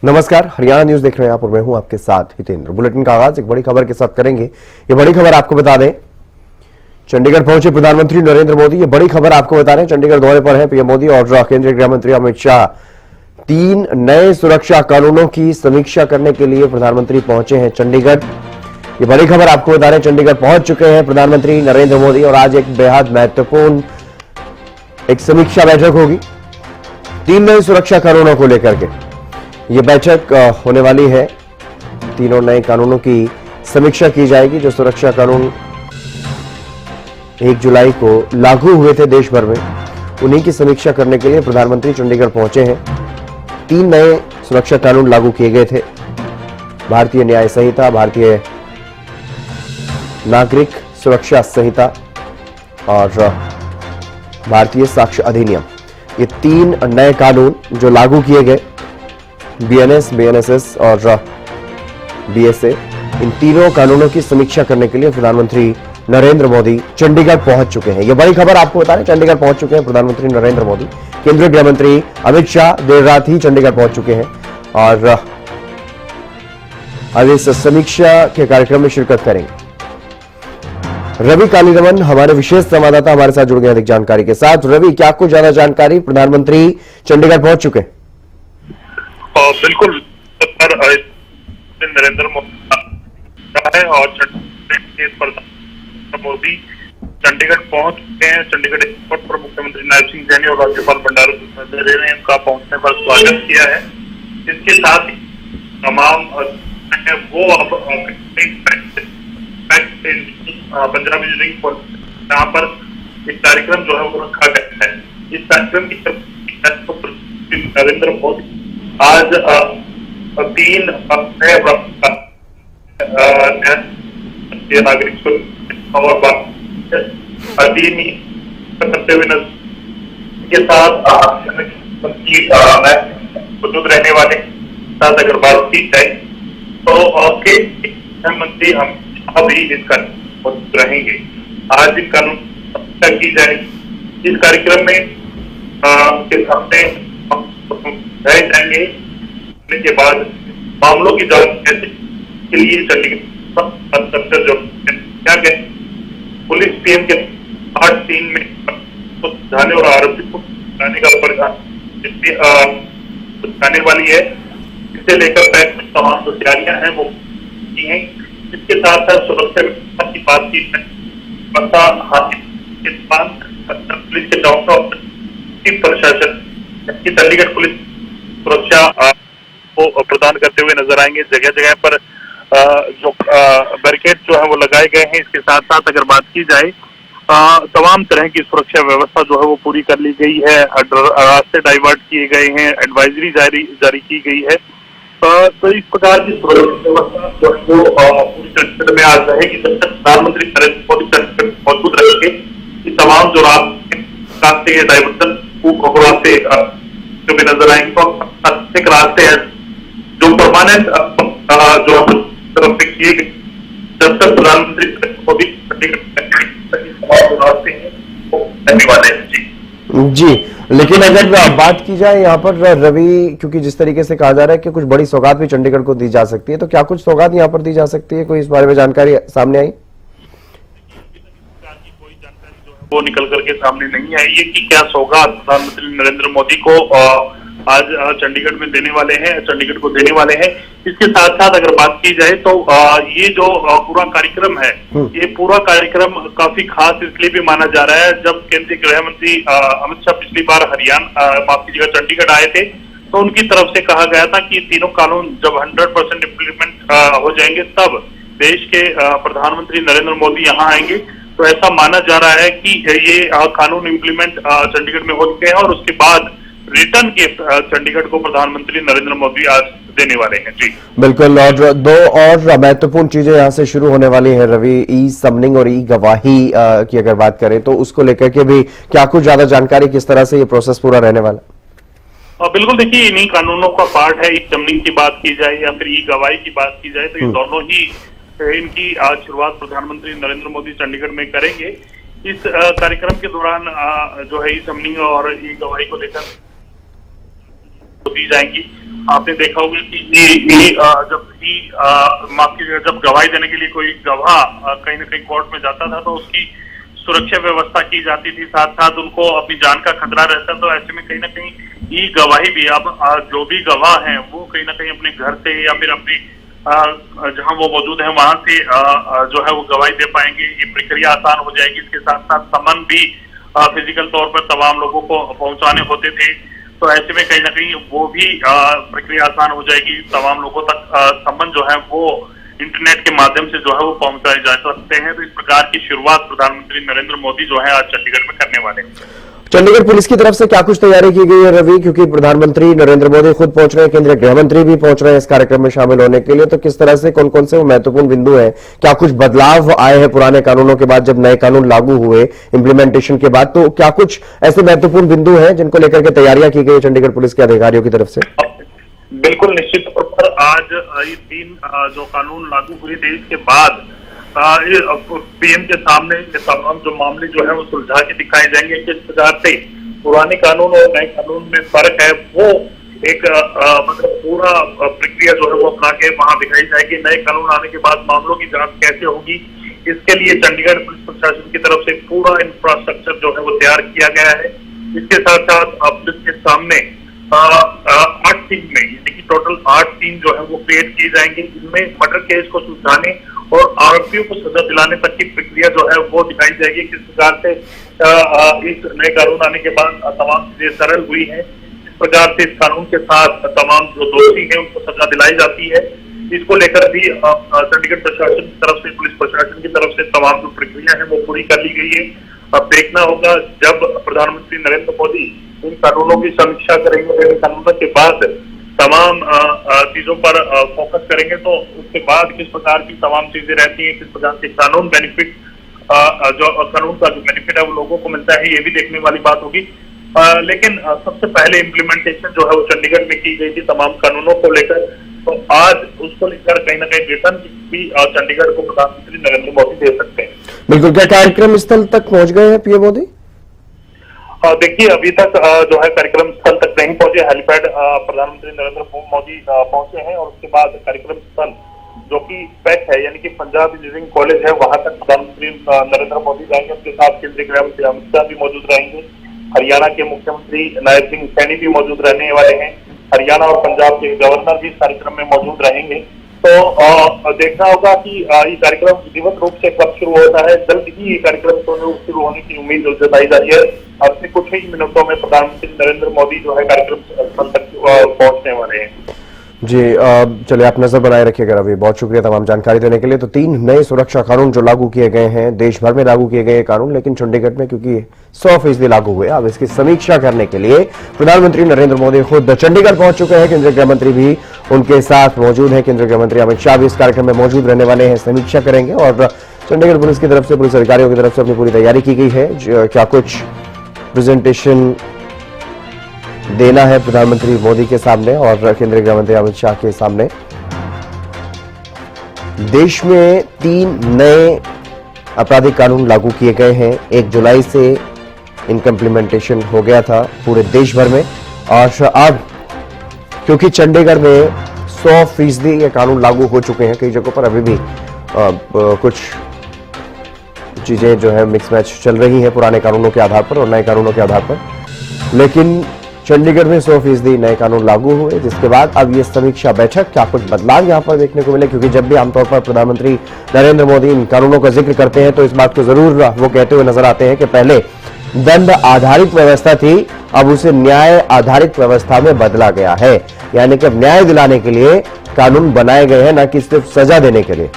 नमस्कार, हरियाणा न्यूज देख रहे हैं आप और मैं हूं आपके साथ हितेंद्र। बुलेटिन का आगाज एक बड़ी खबर के साथ करेंगे। ये बड़ी खबर आपको बता दें, चंडीगढ़ पहुंचे प्रधानमंत्री नरेंद्र मोदी। ये बड़ी खबर आपको बता रहे हैं, चंडीगढ़ दौरे पर है पीएम मोदी और केंद्रीय गृह मंत्री अमित शाह। 3 नए सुरक्षा कानूनों की समीक्षा करने के लिए प्रधानमंत्री पहुंचे हैं चंडीगढ़। ये बड़ी खबर आपको बता रहे हैं, चंडीगढ़ पहुंच चुके हैं प्रधानमंत्री नरेंद्र मोदी और आज एक बेहद महत्वपूर्ण एक समीक्षा बैठक होगी 3 नए सुरक्षा कानूनों को लेकर के। ये बैठक होने वाली है, तीनों नए कानूनों की समीक्षा की जाएगी। जो सुरक्षा कानून 1 जुलाई को लागू हुए थे देश भर में, उन्हीं की समीक्षा करने के लिए प्रधानमंत्री चंडीगढ़ पहुंचे हैं। 3 नए सुरक्षा कानून लागू किए गए थे, भारतीय न्याय संहिता, भारतीय नागरिक सुरक्षा संहिता और भारतीय साक्ष्य अधिनियम। ये 3 नए कानून जो लागू किए गए, बीएनएस, बीएनएसएस और बीएसए, इन तीनों कानूनों की समीक्षा करने के लिए प्रधानमंत्री नरेंद्र मोदी चंडीगढ़ पहुंच चुके हैं। यह बड़ी खबर आपको बता रहे हैं, चंडीगढ़ पहुंच चुके हैं प्रधानमंत्री नरेंद्र मोदी। केंद्रीय गृह मंत्री अमित शाह देर रात ही चंडीगढ़ पहुंच चुके हैं और आज इस समीक्षा के कार्यक्रम में शिरकत करेंगे। रवि कालीरमन हमारे विशेष संवाददाता हमारे साथ जुड़ गए अधिक जानकारी के साथ। रवि, क्या कुछ ज्यादा जानकारी, प्रधानमंत्री चंडीगढ़ पहुंच चुके हैं? बिल्कुल, नरेंद्र मोदी चंडीगढ़ पहुंच चुके हैं। चंडीगढ़ एयरपोर्ट पर मुख्यमंत्री नायब सिंह सैनी और राज्यपाल बंडारू दत्तात्रेय ने उनका पहुंचने पर स्वागत किया है। इसके साथ ही तमाम वो अब पंजाब इंजीनियरिंग यहाँ पर एक कार्यक्रम जो है वो रखा गया है। इस कार्यक्रम की नरेंद्र मोदी आज 3 नागरिक और अधिनियम करते हुए के साथ मौजूद रहने वाले साथ अगर बात की जाए तो मुख्यमंत्री हम अभी इसका मौजूद रहेंगे। आज इस कानून की जाएगी। इस कार्यक्रम में के सामने रह जाएंगे के बाद मामलों की जांच के लिए चंडीगढ़ जो क्या कहते पुलिस पीएम के 8-3 में जाने और आरोपी को जाने का जाने वाली है। इसे लेकर तमाम जो तैयारियां हैं वो की हैं। इसके साथ साथ सुरक्षा की बात की पुलिस के डॉक्टर प्रशासन की चंडीगढ़ पुलिस सुरक्षा को प्रदान करते हुए नजर आएंगे। जगह जगह पर जो बैरिकेड जो है वो लगाए गए हैं। इसके साथ साथ अगर बात की जाए तमाम तरह की सुरक्षा व्यवस्था जो है वो पूरी कर ली गई है। रास्ते डाइवर्ट किए गए हैं, एडवाइजरी जारी की गई है। तो इस प्रकार की सुरक्षा व्यवस्था जो है वो पूरी चंडीगढ़ में आज रहेगी। जब तक प्रधानमंत्री नरेंद्र मोदी मौजूद रहेंगे, तमाम जो रास्ते डाइवर्सन रास्ते जो भी नजर आएंगे तो रास्ते हैं जो परमानेंट जो तरफ से किए गए। जब तक प्रधानमंत्री मोदी रास्ते हैं वो रहने वाले हैं। जी, लेकिन अगर बात की जाए यहाँ पर रवि, क्योंकि जिस तरीके से कहा जा रहा है कि कुछ बड़ी सौगात भी चंडीगढ़ को दी जा सकती है, तो क्या कुछ सौगात यहाँ पर दी जा सकती है? कोई इस बारे में जानकारी सामने आई? कोई जानकारी जो है वो निकल करके सामने नहीं आई है कि क्या सौगात प्रधानमंत्री नरेंद्र मोदी को आज चंडीगढ़ में देने वाले हैं, चंडीगढ़ को देने वाले हैं। इसके साथ साथ अगर बात की जाए तो ये जो पूरा कार्यक्रम है, ये पूरा कार्यक्रम काफी खास इसलिए भी माना जा रहा है। जब केंद्रीय गृह मंत्री अमित शाह पिछली बार हरियाणा माफ कीजिएगा चंडीगढ़ आए थे, तो उनकी तरफ से कहा गया था कि तीनों कानून जब 100% इम्प्लीमेंट हो जाएंगे तब देश के प्रधानमंत्री नरेंद्र मोदी यहाँ आएंगे। तो ऐसा माना जा रहा है कि ये कानून इम्प्लीमेंट चंडीगढ़ में हो चुके हैं और उसके बाद रिटर्न गिफ्ट चंडीगढ़ को प्रधानमंत्री नरेंद्र मोदी आज देने वाले हैं। जी बिल्कुल। और 2 और महत्वपूर्ण चीजें यहां से शुरू होने वाली है रवि, ई समनिंग और ई गवाही की अगर बात करें तो उसको लेकर के भी क्या कुछ ज्यादा जानकारी, किस तरह से ये प्रोसेस पूरा रहने वाला? बिल्कुल, देखिए इन्हीं कानूनों का पार्ट है। ई समनिंग की बात की जाए या फिर ई गवाही की बात की जाए तो ये दोनों ही इनकी आज शुरुआत प्रधानमंत्री नरेंद्र मोदी चंडीगढ़ में करेंगे। इस कार्यक्रम के दौरान जो है ई समनिंग और ई गवाही को लेकर दी जाएंगी आपने देखा होगा कि जब गवाही देने के लिए कोई गवाह कहीं ना कहीं कोर्ट में जाता था तो उसकी सुरक्षा व्यवस्था की जाती थी, साथ साथ उनको अपनी जान का खतरा रहता। तो ऐसे में कहीं ना कहीं ई गवाही भी अब जो भी गवाह हैं वो कहीं ना कहीं अपने घर से या फिर अपनी जहां वो मौजूद है वहां से जो है वो गवाही दे पाएंगे। ये प्रक्रिया आसान हो जाएगी। इसके साथ साथ समन भी फिजिकल तौर पर तमाम लोगों को पहुंचाने होते थे, तो ऐसे में कहीं ना कहीं वो भी प्रक्रिया आसान हो जाएगी। तमाम लोगों तक समन जो है वो इंटरनेट के माध्यम से जो है वो पहुंचाए जा सकते हैं। तो इस प्रकार की शुरुआत प्रधानमंत्री नरेंद्र मोदी जो है आज चंडीगढ़ में करने वाले हैं। चंडीगढ़ पुलिस की तरफ से क्या कुछ तैयारी की गई है रवि, क्योंकि प्रधानमंत्री नरेंद्र मोदी खुद पहुंच रहे हैं, केंद्रीय गृह मंत्री भी पहुंच रहे हैं इस कार्यक्रम में शामिल होने के लिए, तो किस तरह से कौन कौन से वो महत्वपूर्ण बिंदु हैं, क्या कुछ बदलाव आए हैं पुराने कानूनों के बाद जब नए कानून लागू हुए इम्प्लीमेंटेशन के बाद, तो क्या कुछ ऐसे महत्वपूर्ण बिंदु हैं जिनको लेकर के तैयारियां की गई चंडीगढ़ पुलिस के अधिकारियों की तरफ से? बिल्कुल निश्चित तौर पर आज ये 3 जो कानून लागू हुए थे इसके बाद पीएम के सामने तमाम जो मामले जो है वो सुलझा के दिखाए जाएंगे। किस प्रकार से पुराने कानून और नए कानून में फर्क है वो एक मतलब पूरा प्रक्रिया जो है वो अपना के वहां दिखाई जाएगी। नए कानून आने के बाद मामलों की जांच कैसे होगी, इसके लिए चंडीगढ़ पुलिस प्रशासन की तरफ से पूरा इंफ्रास्ट्रक्चर जो है वो तैयार किया गया है। इसके साथ साथ पुलिस के सामने 8 टीम में यानी कि टोटल 8 टीम जो है वो क्रिएट की जाएंगी, जिनमें मर्डर केस को सुलझाने और आरोपियों को सजा दिलाने तक की प्रक्रिया जो है वो दिखाई जाएगी। किस प्रकार से इस नए कानून आने के बाद तमाम चीजें सरल हुई हैं, इस प्रकार से इस कानून के साथ तमाम जो दोषी हैं उनको सजा दिलाई जाती है। इसको लेकर भी चंडीगढ़ प्रशासन की तरफ से, पुलिस प्रशासन की तरफ से तमाम जो प्रक्रिया है वो पूरी कर ली गई है। अब देखना होगा जब प्रधानमंत्री नरेंद्र मोदी इन कानूनों की समीक्षा करेंगे, इन कानूनों के बाद तमाम चीजों पर फोकस करेंगे, तो उसके बाद किस प्रकार की तमाम चीजें रहती हैं, किस प्रकार के कानून बेनिफिट जो कानून का जो बेनिफिट है वो लोगों को मिलता है, ये भी देखने वाली बात होगी। लेकिन सबसे पहले इम्प्लीमेंटेशन जो है वो चंडीगढ़ में की गई थी तमाम कानूनों को लेकर, तो आज उसको लेकर कहीं ना कहीं रिटर्न भी चंडीगढ़ को प्रधानमंत्री नरेंद्र मोदी दे सकते हैं। बिल्कुल। क्या कार्यक्रम स्थल तक पहुंच गए हैं पीएम मोदी? देखिए अभी तक जो है कार्यक्रम स्थल तक नहीं पहुंचे। हेलीपैड प्रधानमंत्री नरेंद्र मोदी पहुंचे हैं और उसके बाद कार्यक्रम स्थल जो कि पैक है यानी कि पंजाब इंजीनियरिंग कॉलेज है वहां तक प्रधानमंत्री नरेंद्र मोदी जाएंगे। उसके साथ केंद्रीय गृह मंत्री अमित शाह भी मौजूद रहेंगे। हरियाणा के मुख्यमंत्री नायब सिंह सैनी भी मौजूद रहने वाले हैं। हरियाणा और पंजाब के गवर्नर भी इस कार्यक्रम में मौजूद रहेंगे। तो देखना होगा कि ये कार्यक्रम विधिवत रूप से कब शुरू होता है। जल्द ही ये कार्यक्रम शुरू होने की उम्मीद जताई जा रही है। अपने कुछ ही मिनटों में प्रधानमंत्री नरेंद्र मोदी जो है कार्यक्रम स्थल तक पहुंचने वाले हैं। जी चलिए, आप नजर बनाए रखिएगा रवि, बहुत शुक्रिया तमाम जानकारी देने के लिए। तो 3 नए सुरक्षा कानून जो लागू किए गए हैं, देश भर में लागू किए गए कानून, लेकिन चंडीगढ़ में क्योंकि 100% लागू हुए, अब इसकी समीक्षा करने के लिए प्रधानमंत्री नरेंद्र मोदी खुद चंडीगढ़ पहुंच चुके हैं। केंद्रीय गृह मंत्री भी उनके साथ मौजूद है। केंद्रीय गृह मंत्री अमित शाह भी इस कार्यक्रम में मौजूद रहने वाले हैं, समीक्षा करेंगे। और चंडीगढ़ पुलिस की तरफ से, पुलिस अधिकारियों की तरफ से अपनी पूरी तैयारी की गई है। क्या कुछ प्रेजेंटेशन देना है प्रधानमंत्री मोदी के सामने और केंद्रीय गृह मंत्री अमित शाह के सामने। देश में 3 नए आपराधिक कानून लागू किए गए हैं। 1 जुलाई से इनका इम्प्लीमेंटेशन हो गया था पूरे देश भर में, और अब क्योंकि चंडीगढ़ में 100% ये कानून लागू हो चुके हैं, कई जगहों पर अभी भी कुछ चीजें जो है मिक्स मैच चल रही हैं पुराने कानूनों के आधार पर और नए कानूनों के आधार पर, लेकिन चंडीगढ़ में 100% नए कानून लागू हुए, जिसके बाद अब ये समीक्षा बैठक, क्या कुछ बदलाव यहां पर देखने को मिले। क्योंकि जब भी आमतौर पर प्रधानमंत्री नरेंद्र मोदी इन कानूनों का जिक्र करते हैं तो इस बात को जरूर वो कहते हुए नजर आते हैं कि पहले दंड आधारित व्यवस्था थी, अब उसे न्याय आधारित व्यवस्था में बदला गया है। यानी कि अब न्याय दिलाने के लिए कानून बनाए गए हैं, न कि सिर्फ सजा देने के लिए।